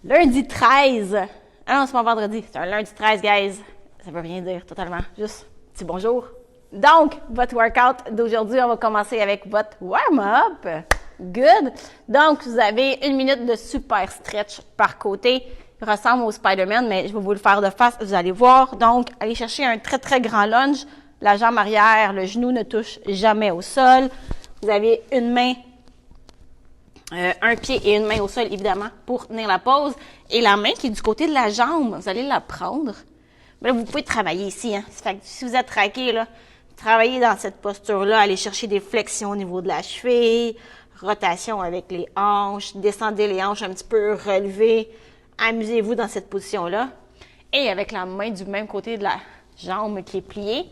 Lundi 13. Ah non, c'est pas vendredi. C'est un lundi 13, guys. Ça veut rien dire totalement. Juste petit bonjour. Donc, votre workout d'aujourd'hui, on va commencer avec votre warm-up. Good. Donc, vous avez 1 minute de super stretch par côté. Il ressemble au Spider-Man, mais je vais vous le faire de face. Vous allez voir. Donc, allez chercher un très, très grand lunge. La jambe arrière, le genou ne touche jamais au sol. Vous avez une main, un pied et une main au sol, évidemment, pour tenir la pose. Et la main qui est du côté de la jambe, vous allez la prendre. Mais là, vous pouvez travailler ici. Hein. Ça fait que si vous êtes traqué, là, travaillez dans cette posture-là. Allez chercher des flexions au niveau de la cheville, rotation avec les hanches, descendez les hanches un petit peu, relevez. Amusez-vous dans cette position-là. Et avec la main du même côté de la jambe qui est pliée,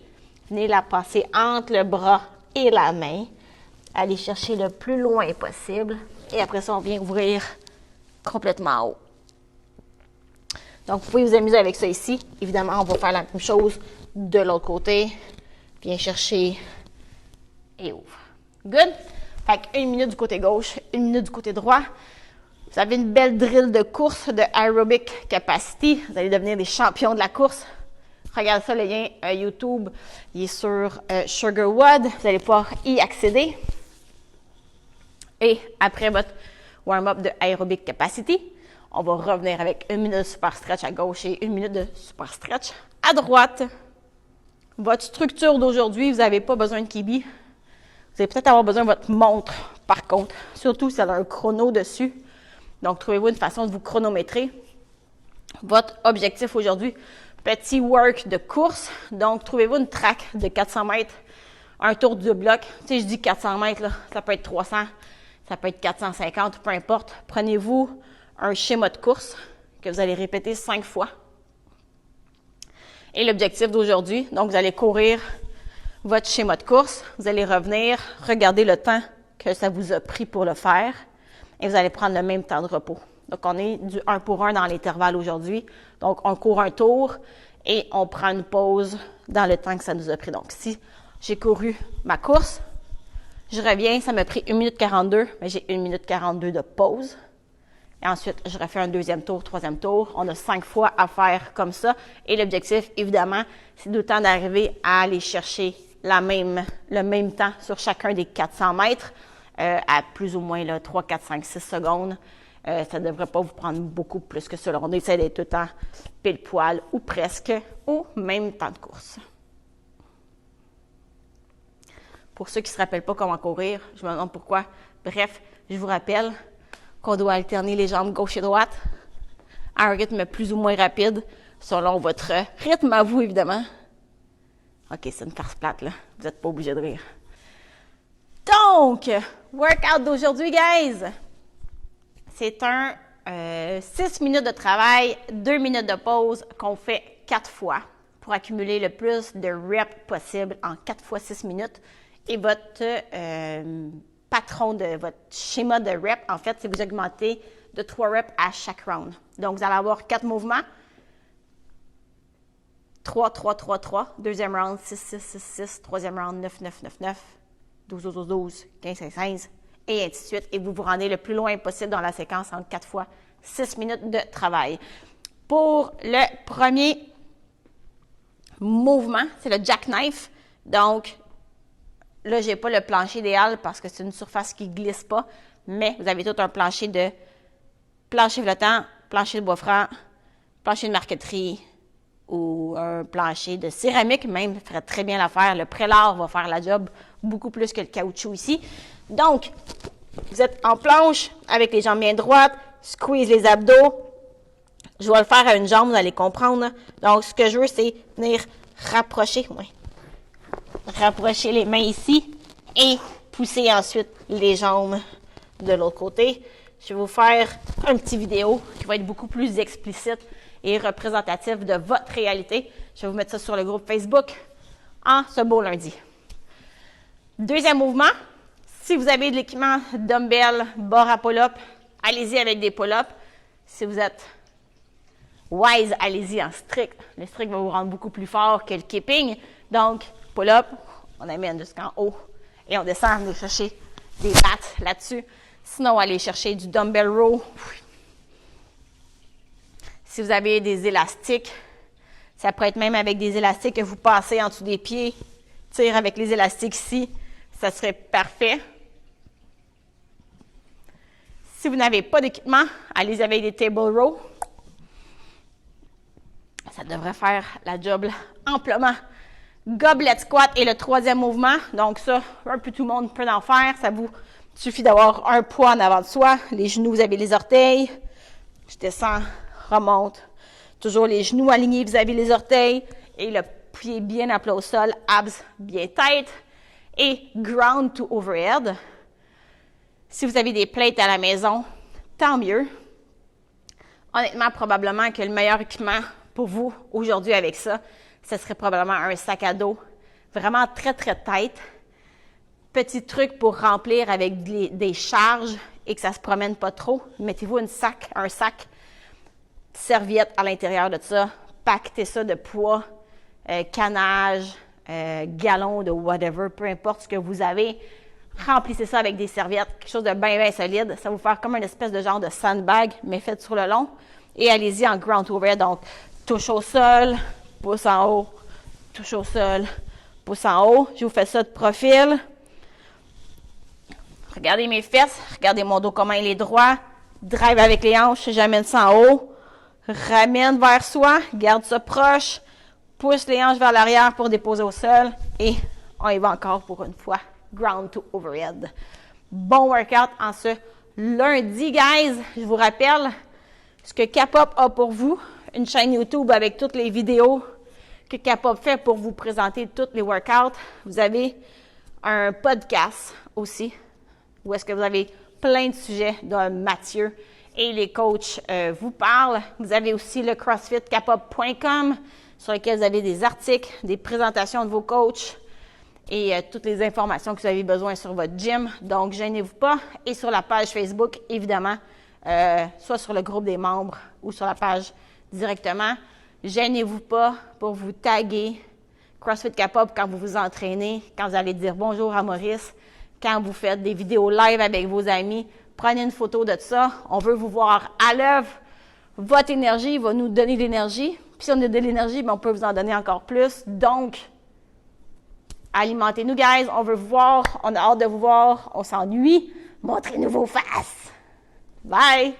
venez la passer entre le bras et la main. Allez chercher le plus loin possible. Et après ça, on vient ouvrir complètement en haut. Donc, vous pouvez vous amuser avec ça ici. Évidemment, on va faire la même chose de l'autre côté. Viens chercher et ouvre. Good? Fait que 1 minute du côté gauche, 1 minute du côté droit. Vous avez une belle drill de course de aerobic capacity. Vous allez devenir des champions de la course. Regardez ça, le lien YouTube, il est sur Sugarwood. Vous allez pouvoir y accéder. Et après votre warm-up de aerobic capacity, on va revenir avec 1 minute de super stretch à gauche et 1 minute de super stretch à droite. Votre structure d'aujourd'hui, vous n'avez pas besoin de kibi. Vous allez peut-être avoir besoin de votre montre, par contre. Surtout si elle a un chrono dessus. Donc, trouvez-vous une façon de vous chronométrer. Votre objectif aujourd'hui, petit work de course. Donc, trouvez-vous une track de 400 mètres, un tour du bloc. Tu sais, je dis 400 mètres, là, ça peut être 300, ça peut être 450, peu importe. Prenez-vous un schéma de course que vous allez répéter 5 fois. Et l'objectif d'aujourd'hui, donc vous allez courir votre schéma de course, vous allez revenir, regarder le temps que ça vous a pris pour le faire et vous allez prendre le même temps de repos. Donc, on est du 1 pour 1 dans l'intervalle aujourd'hui. Donc, on court un tour et on prend une pause dans le temps que ça nous a pris. Donc, si j'ai couru ma course, je reviens, ça m'a pris 1 minute 42, mais j'ai 1 minute 42 de pause. Et ensuite, je refais un deuxième tour, troisième tour. On a 5 fois à faire comme ça. Et l'objectif, évidemment, c'est tout le temps d'arriver à aller chercher le même temps sur chacun des 400 mètres à plus ou moins là, 3, 4, 5, 6 secondes. Ça ne devrait pas vous prendre beaucoup plus que ça. On essaie d'être tout le temps pile poil ou presque au même temps de course. Pour ceux qui ne se rappellent pas comment courir, je me demande pourquoi. Bref, je vous rappelle qu'on doit alterner les jambes gauche et droite à un rythme plus ou moins rapide, selon votre rythme à vous, évidemment. OK, c'est une farce plate, là. Vous n'êtes pas obligé de rire. Donc, workout d'aujourd'hui, guys. C'est un 6 minutes de travail, 2 minutes de pause qu'on fait 4 fois pour accumuler le plus de reps possible en 4 fois 6 minutes. Et votre patron de votre schéma de reps, en fait, c'est vous augmenter de 3 reps à chaque round. Donc, vous allez avoir 4 mouvements. 3, 3, 3, 3. Deuxième round, 6, 6, 6, 6. Troisième round, 9, 9, 9, 9. 12, 12, 12, 12. 15, 15, 15. Et ainsi de suite. Et vous vous rendez le plus loin possible dans la séquence en 4 fois 6 minutes de travail. Pour le premier mouvement, c'est le jackknife. Donc, là, je n'ai pas le plancher idéal parce que c'est une surface qui ne glisse pas. Mais vous avez tout un plancher de plancher flottant, plancher de bois franc, plancher de marqueterie, ou un plancher de céramique même ferait très bien l'affaire. Le prélat va faire la job beaucoup plus que le caoutchouc ici. Donc, vous êtes en planche avec les jambes bien droites, squeeze les abdos. Je vais le faire à une jambe, vous allez comprendre. Donc, ce que je veux, c'est venir rapprocher les mains ici et pousser ensuite les jambes de l'autre côté. Je vais vous faire une petite vidéo qui va être beaucoup plus explicite et représentatif de votre réalité. Je vais vous mettre ça sur le groupe Facebook en ce beau lundi. Deuxième mouvement, si vous avez de l'équipement dumbbell, barre à pull-up, allez-y avec des pull-ups. Si vous êtes wise, allez-y en strict. Le strict va vous rendre beaucoup plus fort que le keeping. Donc, pull-up, on amène jusqu'en haut et on descend, on va chercher des battes là-dessus. Sinon, allez chercher du dumbbell row. Si vous avez des élastiques, ça peut être même avec des élastiques que vous passez en dessous des pieds, tire avec les élastiques ici, ça serait parfait. Si vous n'avez pas d'équipement, allez-y avec des table rows. Ça devrait faire la job amplement. Goblet squat est le troisième mouvement. Donc ça, un peu tout le monde peut en faire. Ça vous suffit d'avoir un poids en avant de soi. Les genoux, vous avez les orteils. Je descends, remonte. Toujours les genoux alignés vis-à-vis les orteils. Et le pied bien à plat au sol, abs bien tête. Et ground to overhead. Si vous avez des plates à la maison, tant mieux. Honnêtement, probablement que le meilleur équipement pour vous aujourd'hui avec ça, ce serait probablement un sac à dos vraiment très, très tight. Petit truc pour remplir avec des charges et que ça ne se promène pas trop. Mettez-vous un sac, serviette à l'intérieur de ça. Pactez ça de poids, canage, gallon de whatever, peu importe ce que vous avez. Remplissez ça avec des serviettes, quelque chose de bien, bien solide. Ça va vous faire comme une espèce de genre de sandbag, mais fait sur le long. Et allez-y en ground to overhead. Donc, touche au sol, pouce en haut, touche au sol, pouce en haut. Je vous fais ça de profil. Regardez mes fesses, regardez mon dos comment il est droit. Drive avec les hanches, j'amène ça en haut. Ramène vers soi, garde ça proche. Pousse les hanches vers l'arrière pour déposer au sol. Et on y va encore pour une fois. Ground to overhead. Bon workout en ce lundi, guys. Je vous rappelle ce que Capop a pour vous. Une chaîne YouTube avec toutes les vidéos que Capop fait pour vous présenter tous les workouts. Vous avez un podcast aussi où est-ce que vous avez plein de sujets dont Mathieu et les coachs vous parlent. Vous avez aussi le crossfitcapop.com sur lequel vous avez des articles, des présentations de vos coachs et toutes les informations que vous avez besoin sur votre gym. Donc, gênez-vous pas. Et sur la page Facebook, évidemment, soit sur le groupe des membres ou sur la page directement. Gênez-vous pas pour vous taguer CrossFit Capop quand vous vous entraînez, quand vous allez dire bonjour à Maurice, quand vous faites des vidéos live avec vos amis. Prenez une photo de ça. On veut vous voir à l'œuvre. Votre énergie va nous donner de l'énergie. Puis si on a de l'énergie, on peut vous en donner encore plus. Donc, alimentez-nous, guys. On veut vous voir. On a hâte de vous voir. On s'ennuie. Montrez-nous vos faces. Bye!